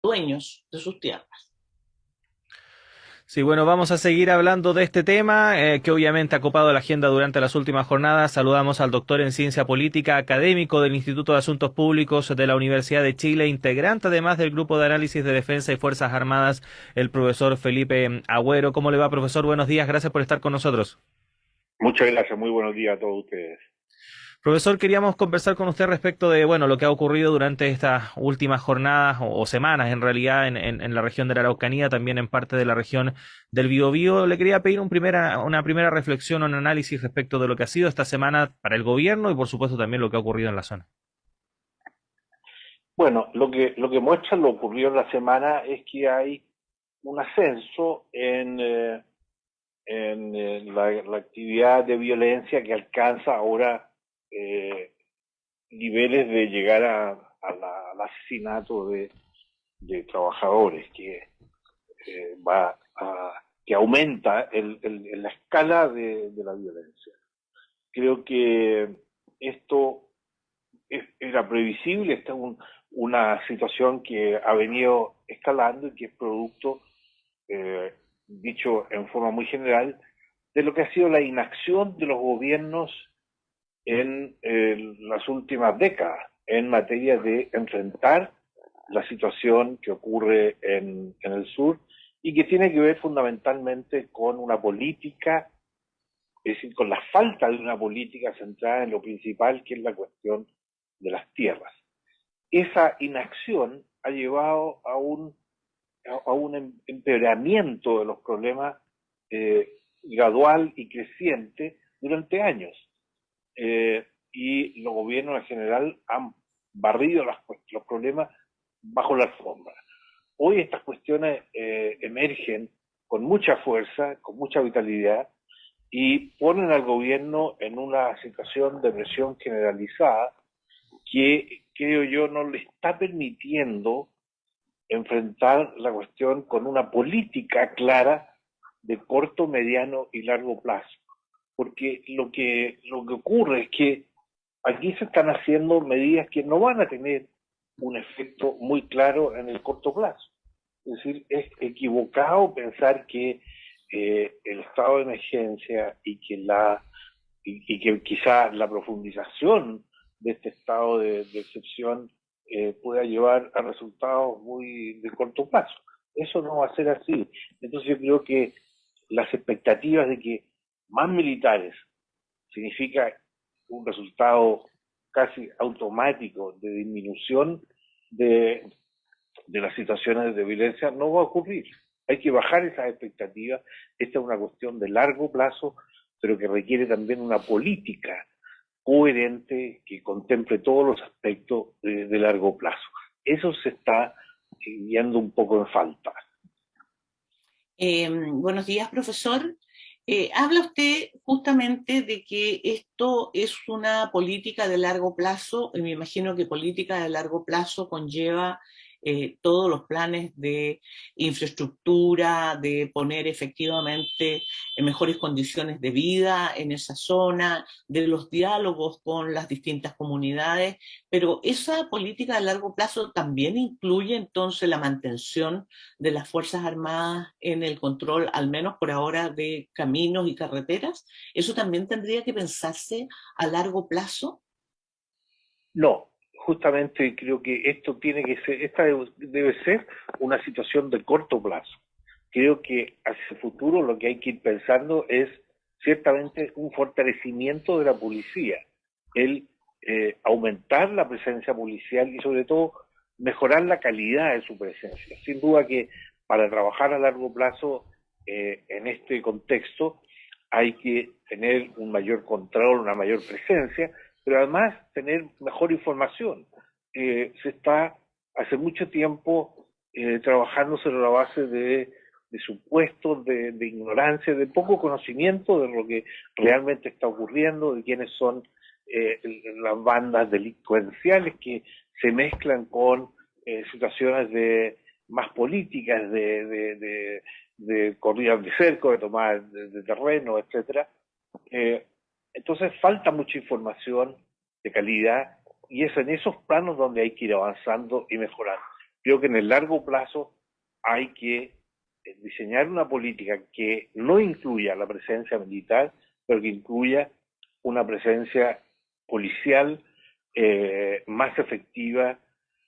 dueños de sus tierras. Sí, bueno, vamos a seguir hablando de este tema que obviamente ha copado la agenda durante las últimas jornadas. Saludamos al doctor en Ciencia Política, académico del Instituto de Asuntos Públicos de la Universidad de Chile, integrante además del Grupo de Análisis de Defensa y Fuerzas Armadas, el profesor Felipe Agüero. ¿Cómo le va, profesor? Buenos días, gracias por estar con nosotros. Muchas gracias, muy buenos días a todos ustedes. Profesor, queríamos conversar con usted respecto de, bueno, lo que ha ocurrido durante estas últimas jornadas o semanas, en realidad, en la región de la Araucanía, también en parte de la región del Biobío. Le quería pedir una primera reflexión o un análisis respecto de lo que ha sido esta semana para el gobierno y, por supuesto, también lo que ha ocurrido en la zona. Bueno, lo que muestra lo ocurrido en la semana es que hay un ascenso en la actividad de violencia que alcanza ahora eh, niveles de llegar al asesinato de trabajadores, que aumenta la escala de la violencia. Creo que esto era previsible, esta es una situación que ha venido escalando y que es producto, eh, dicho en forma muy general, de lo que ha sido la inacción de los gobiernos en las últimas décadas en materia de enfrentar la situación que ocurre en el sur y que tiene que ver fundamentalmente con una política, es decir, con la falta de una política centrada en lo principal, que es la cuestión de las tierras. Esa inacción ha llevado a un empeoramiento de los problemas gradual y creciente durante años. Y los gobiernos en general han barrido los problemas bajo la alfombra. Hoy estas cuestiones emergen con mucha fuerza, con mucha vitalidad, y ponen al gobierno en una situación de presión generalizada que, creo yo, no le está permitiendo enfrentar la cuestión con una política clara de corto, mediano y largo plazo. Porque lo que ocurre es que aquí se están haciendo medidas que no van a tener un efecto muy claro en el corto plazo. Es decir, es equivocado pensar que el estado de emergencia y que quizás la profundización de este estado de excepción pueda llevar a resultados muy de corto plazo. Eso no va a ser así. Entonces yo creo que las expectativas de que más militares significa un resultado casi automático de disminución de, de las situaciones de violencia no va a ocurrir. Hay que bajar esas expectativas. Esta es una cuestión de largo plazo, pero que requiere también una política coherente que contemple todos los aspectos de largo plazo. Eso se está viendo un poco en falta. Buenos días, profesor. Habla usted justamente de que esto es una política de largo plazo, y me imagino que política de largo plazo conlleva todos los planes de infraestructura, de poner efectivamente en mejores condiciones de vida en esa zona, de los diálogos con las distintas comunidades, pero esa política de largo plazo también incluye entonces la mantención de las Fuerzas Armadas en el control, al menos por ahora, de caminos y carreteras. ¿Eso también tendría que pensarse a largo plazo? No, justamente creo que esta debe ser una situación de corto plazo. Creo que hacia el futuro lo que hay que ir pensando es ciertamente un fortalecimiento de la policía, el aumentar la presencia policial y sobre todo mejorar la calidad de su presencia. Sin duda que para trabajar a largo plazo en este contexto hay que tener un mayor control, una mayor presencia, pero además tener mejor información. Se está hace mucho tiempo trabajando sobre la base de supuestos, de ignorancia, de poco conocimiento de lo que realmente está ocurriendo, de quiénes son las bandas delincuenciales que se mezclan con situaciones más políticas, de corridas de cerco, de tomar de terreno, etcétera. Eh, entonces falta mucha información de calidad y es en esos planos donde hay que ir avanzando y mejorando. Creo que en el largo plazo hay que diseñar una política que no incluya la presencia militar, pero que incluya una presencia policial más efectiva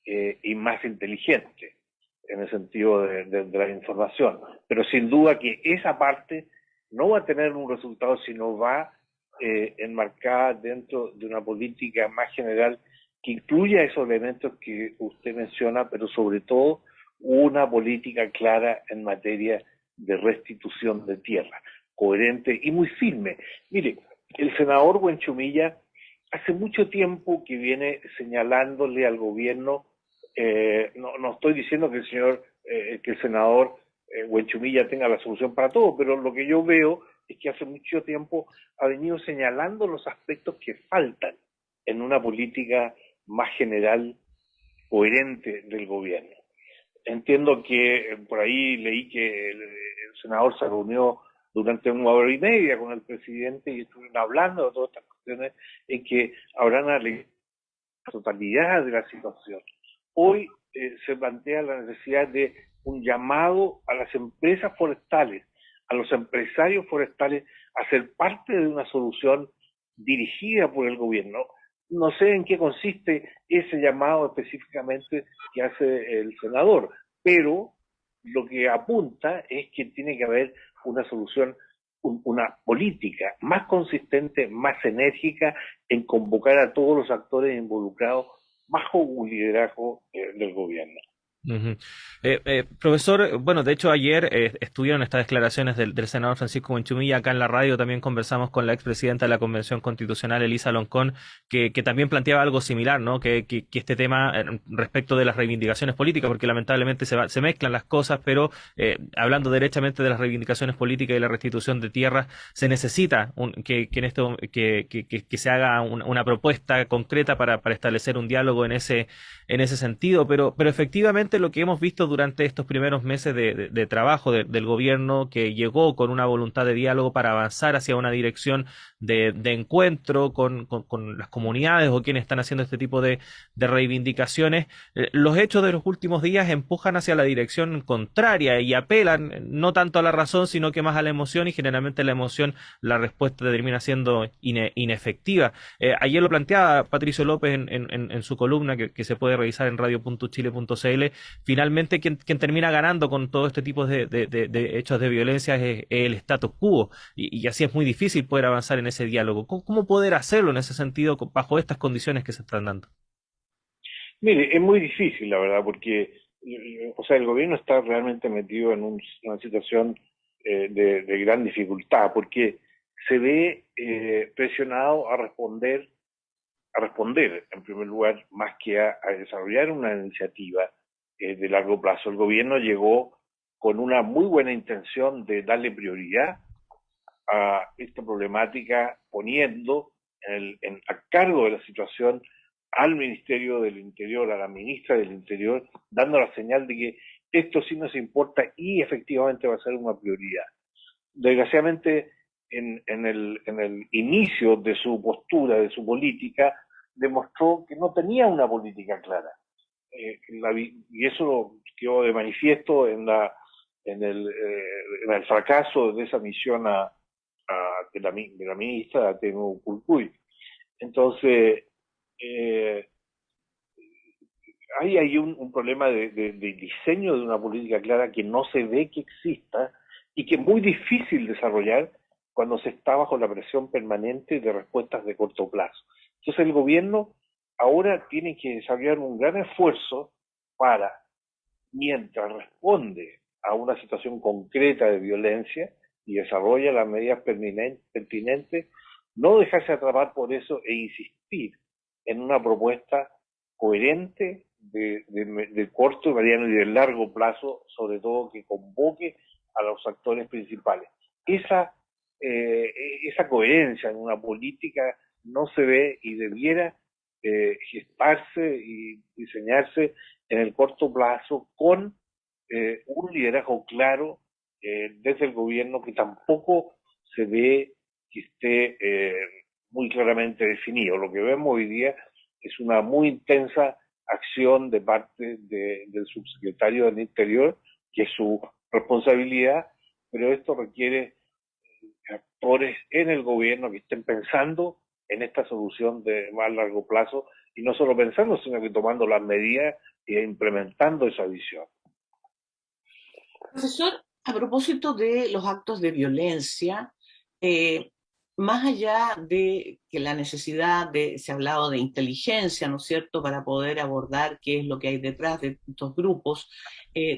y más inteligente en el sentido de la información. Pero sin duda que esa parte no va a tener un resultado si no va enmarcada dentro de una política más general que incluya esos elementos que usted menciona, pero sobre todo una política clara en materia de restitución de tierra, coherente y muy firme. Mire, el senador Buenchumilla hace mucho tiempo que viene señalándole al gobierno, no estoy diciendo que que el senador Buenchumilla tenga la solución para todo, pero lo que yo veo es que hace mucho tiempo ha venido señalando los aspectos que faltan en una política más general, coherente del gobierno. Entiendo que por ahí leí que el senador se reunió durante 1 hora y media con el presidente y estuvieron hablando de todas estas cuestiones en que habrán analizado la totalidad de la situación. Hoy se plantea la necesidad de un llamado a las empresas forestales, a los empresarios forestales, a ser parte de una solución dirigida por el gobierno. No sé en qué consiste ese llamado específicamente que hace el senador, pero lo que apunta es que tiene que haber una solución, una política más consistente, más enérgica en convocar a todos los actores involucrados bajo un liderazgo del gobierno. Ujú. Profesor, bueno, de hecho ayer estuvieron estas declaraciones del senador Francisco Buenchumilla acá en la radio, también conversamos con la expresidenta de la Convención Constitucional, Elisa Loncón, que también planteaba algo similar, ¿no? Que este tema respecto de las reivindicaciones políticas, porque lamentablemente se mezclan las cosas, pero hablando derechamente de las reivindicaciones políticas y la restitución de tierras, se necesita que se haga una propuesta concreta para establecer un diálogo en ese sentido, pero efectivamente lo que hemos visto durante estos primeros meses de trabajo del gobierno, que llegó con una voluntad de diálogo para avanzar hacia una dirección de encuentro con las comunidades o quienes están haciendo este tipo de reivindicaciones, los hechos de los últimos días empujan hacia la dirección contraria y apelan no tanto a la razón, sino que más a la emoción, y generalmente la emoción, la respuesta termina siendo inefectiva. Ayer lo planteaba Patricio López en su columna que se puede revisar en radio.chile.cl. Finalmente, quien termina ganando con todo este tipo de hechos de violencia es el status quo, y así es muy difícil poder avanzar en ese diálogo. ¿Cómo poder hacerlo en ese sentido bajo estas condiciones que se están dando? Mire, es muy difícil, la verdad, porque o sea, el gobierno está realmente metido en una situación de gran dificultad, porque se ve presionado a responder, en primer lugar, más que a desarrollar una iniciativa de largo plazo. El gobierno llegó con una muy buena intención de darle prioridad a esta problemática, poniendo a cargo de la situación al Ministerio del Interior, a la ministra del Interior, dando la señal de que esto sí nos importa y efectivamente va a ser una prioridad. Desgraciadamente, en el inicio de su postura, de su política, demostró que no tenía una política clara. Y eso quedó de manifiesto en el fracaso de esa misión de la ministra Tenu Pulcuy. Entonces, eh, hay un problema de diseño de una política clara que no se ve que exista y que es muy difícil desarrollar cuando se está bajo la presión permanente de respuestas de corto plazo. Entonces el gobierno ahora tiene que desarrollar un gran esfuerzo para, mientras responde a una situación concreta de violencia y desarrolla las medidas pertinentes, no dejarse atrapar por eso e insistir en una propuesta coherente de corto, mediano y de largo plazo, sobre todo que convoque a los actores principales. Esa, esa coherencia en una política no se ve y debiera gestarse y diseñarse en el corto plazo con un liderazgo claro desde el gobierno que tampoco se ve que esté muy claramente definido. Lo que vemos hoy día es una muy intensa acción de parte del subsecretario del Interior, que es su responsabilidad, pero esto requiere actores en el gobierno que estén pensando en esta solución de más largo plazo, y no solo pensando, sino que tomando las medidas e implementando esa visión. Profesor, a propósito de los actos de violencia, eh, más allá de que la necesidad de, se ha hablado de inteligencia, ¿no es cierto?, para poder abordar qué es lo que hay detrás de estos grupos,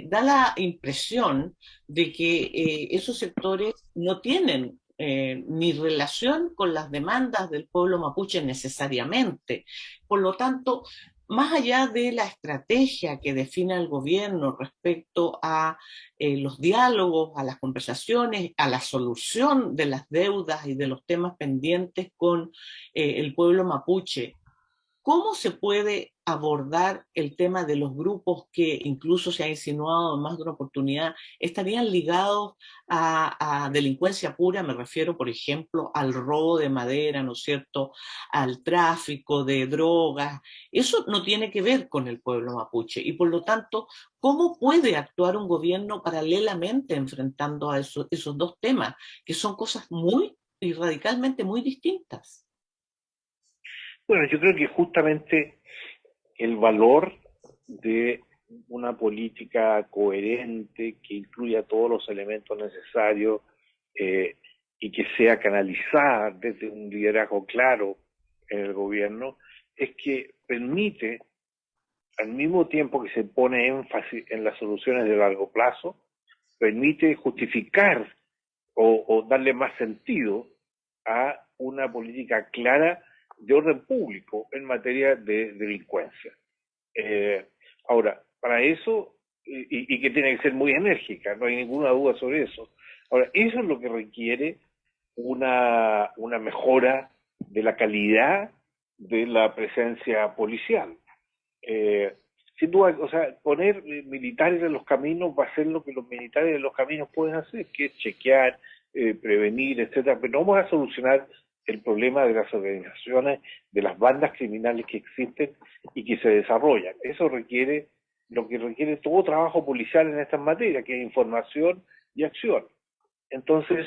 da la impresión de que esos sectores no tienen ni relación con las demandas del pueblo mapuche necesariamente. Por lo tanto, más allá de la estrategia que define el gobierno respecto a los diálogos, a las conversaciones, a la solución de las deudas y de los temas pendientes con el pueblo mapuche, ¿cómo se puede abordar el tema de los grupos que incluso se ha insinuado en más de una oportunidad estarían ligados a delincuencia pura? Me refiero, por ejemplo, al robo de madera, ¿no es cierto?, al tráfico de drogas. Eso no tiene que ver con el pueblo mapuche y por lo tanto, ¿cómo puede actuar un gobierno paralelamente enfrentando a esos dos temas, que son cosas muy y radicalmente muy distintas? Bueno, yo creo que justamente el valor de una política coherente que incluya todos los elementos necesarios eh, y que sea canalizada desde un liderazgo claro en el gobierno, es que permite, al mismo tiempo que se pone énfasis en las soluciones de largo plazo, permite justificar o darle más sentido a una política clara de orden público en materia de delincuencia. Eh, Ahora, para eso, y que tiene que ser muy enérgica, no hay ninguna duda sobre eso. Ahora, eso es lo que requiere una mejora de la calidad de la presencia policial. Eh, Sin duda, o sea, poner militares en los caminos va a ser lo que los militares en los caminos pueden hacer, que es chequear, prevenir, etcétera, pero no vamos a solucionar el problema de las organizaciones, de las bandas criminales que existen y que se desarrollan. Eso requiere, lo que requiere todo trabajo policial en estas materias, que es información y acción. Entonces,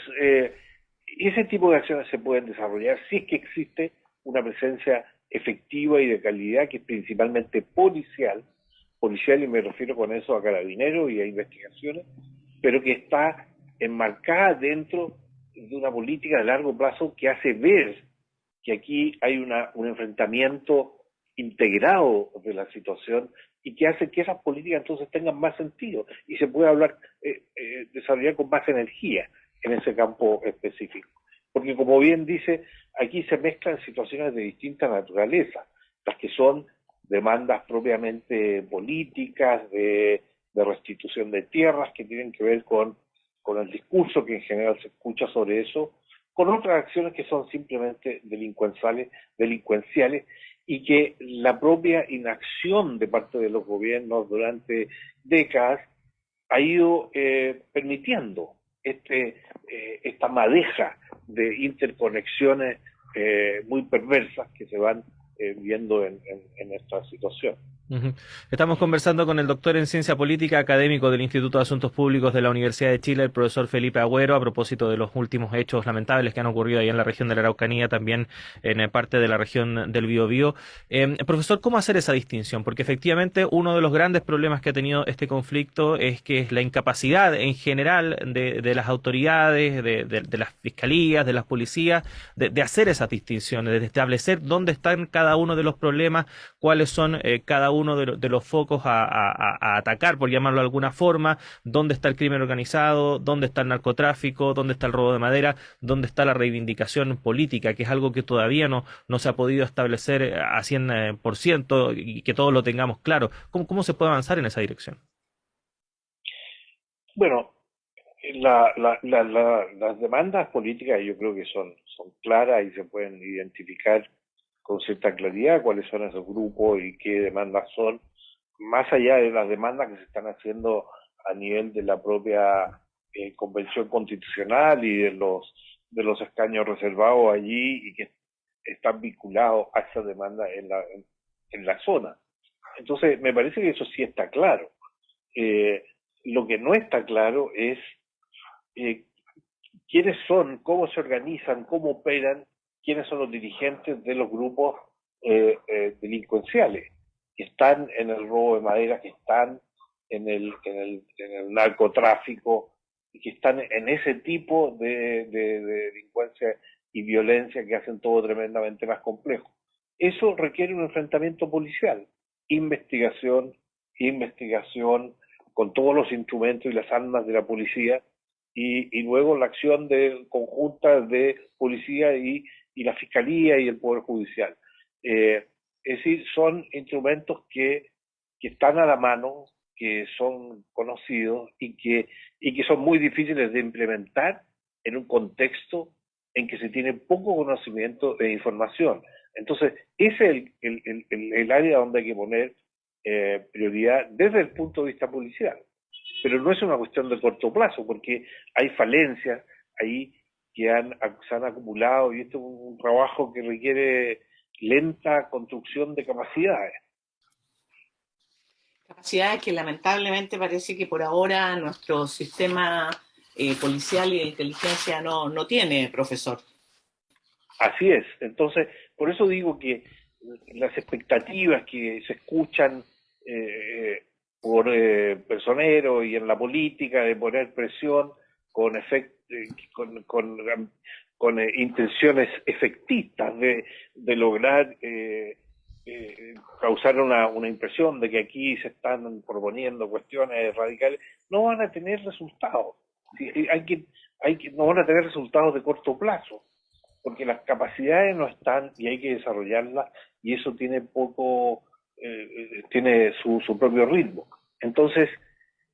ese tipo de acciones se pueden desarrollar si es que existe una presencia efectiva y de calidad, que es principalmente policial, y me refiero con eso a carabineros y a investigaciones, pero que está enmarcada dentro de una política de largo plazo que hace ver que aquí hay un enfrentamiento integrado de la situación y que hace que esas políticas entonces tengan más sentido y se pueda hablar, desarrollar con más energía en ese campo específico. Porque como bien dice, aquí se mezclan situaciones de distinta naturaleza, las que son demandas propiamente políticas, de restitución de tierras, que tienen que ver con el discurso que en general se escucha sobre eso, con otras acciones que son simplemente delincuenciales, y que la propia inacción de parte de los gobiernos durante décadas ha ido permitiendo esta madeja de interconexiones muy perversas que se van viendo en esta situación. Ujú. Estamos conversando con el doctor en Ciencia Política, académico del Instituto de Asuntos Públicos de la Universidad de Chile, el profesor Felipe Agüero, a propósito de los últimos hechos lamentables que han ocurrido ahí en la región de la Araucanía, también en parte de la región del Biobío. Profesor, ¿cómo hacer esa distinción? Porque efectivamente uno de los grandes problemas que ha tenido este conflicto es que es la incapacidad en general de las autoridades, de las fiscalías, de las policías, de hacer esas distinciones, de establecer dónde están cada uno de los problemas, cuáles son cada uno de los focos a atacar, por llamarlo de alguna forma, dónde está el crimen organizado, dónde está el narcotráfico, dónde está el robo de madera, dónde está la reivindicación política, que es algo que todavía no se ha podido establecer a 100% y que todos lo tengamos claro. ¿Cómo se puede avanzar en esa dirección? Bueno, las demandas políticas yo creo que son claras y se pueden identificar con cierta claridad cuáles son esos grupos y qué demandas son, más allá de las demandas que se están haciendo a nivel de la propia Convención Constitucional y de los escaños reservados allí y que están vinculados a esa demanda en la zona. Entonces, me parece que eso sí está claro. Lo que no está claro es quiénes son, cómo se organizan, cómo operan, quiénes son los dirigentes de los grupos delincuenciales que están en el robo de madera, que están en el narcotráfico, y que están en ese tipo de delincuencia y violencia que hacen todo tremendamente más complejo. Eso requiere un enfrentamiento policial, investigación con todos los instrumentos y las armas de la policía, y luego la acción conjunta de policía y la fiscalía y el Poder Judicial. Es decir, son instrumentos que están a la mano, que son conocidos y que son muy difíciles de implementar en un contexto en que se tiene poco conocimiento e información. Entonces, ese es el área donde hay que poner prioridad desde el punto de vista policial. Pero no es una cuestión de corto plazo, porque hay falencias ahí que se han acumulado, y esto es un trabajo que requiere lenta construcción de capacidades. Capacidades que lamentablemente parece que por ahora nuestro sistema policial y de inteligencia no tiene, profesor. Así es. Entonces, por eso digo que las expectativas que se escuchan por personeros y en la política de poner presión con intenciones efectistas de lograr causar una impresión de que aquí se están proponiendo cuestiones radicales, no van a tener resultados. No van a tener resultados de corto plazo, porque las capacidades no están y hay que desarrollarlas, y eso tiene tiene su propio ritmo. Entonces,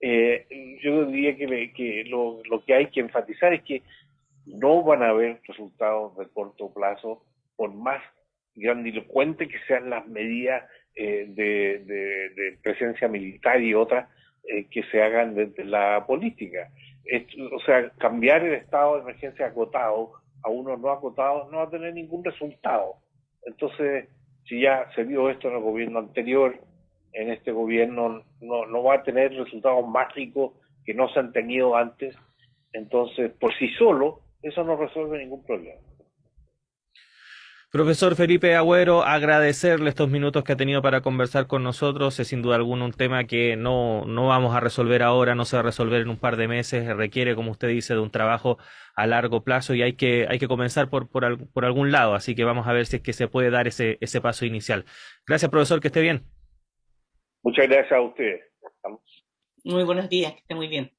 yo diría que lo que hay que enfatizar es que no van a haber resultados de corto plazo, por más grandilocuentes que sean las medidas de presencia militar y otras que se hagan desde la política. O sea, cambiar el estado de emergencia acotado a uno no acotado no va a tener ningún resultado. Entonces, si ya se vio esto en el gobierno anterior, en este gobierno no va a tener resultados mágicos que no se han tenido antes. Entonces, por sí solo, eso no resuelve ningún problema. Profesor Felipe Agüero, agradecerle estos minutos que ha tenido para conversar con nosotros. Es sin duda alguna un tema que no vamos a resolver ahora, no se va a resolver en un par de meses. Requiere, como usted dice, de un trabajo a largo plazo, y hay que comenzar por algún lado. Así que vamos a ver si es que se puede dar ese paso inicial. Gracias, profesor, que esté bien. Muchas gracias a ustedes. Muy buenos días, que esté muy bien.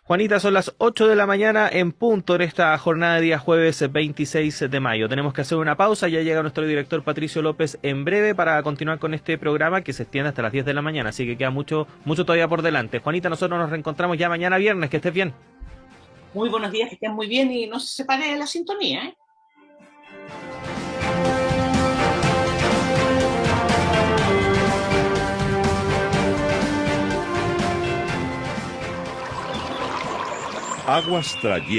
Juanita, son las 8 de la mañana en punto en esta jornada de día jueves 26 de mayo. Tenemos que hacer una pausa, ya llega nuestro director Patricio López en breve para continuar con este programa que se extiende hasta las 10 de la mañana, así que queda mucho todavía por delante. Juanita, nosotros nos reencontramos ya mañana viernes, que estés bien. Muy buenos días, que estén muy bien y no se separe de la sintonía, ¿eh? Aguas Trayendo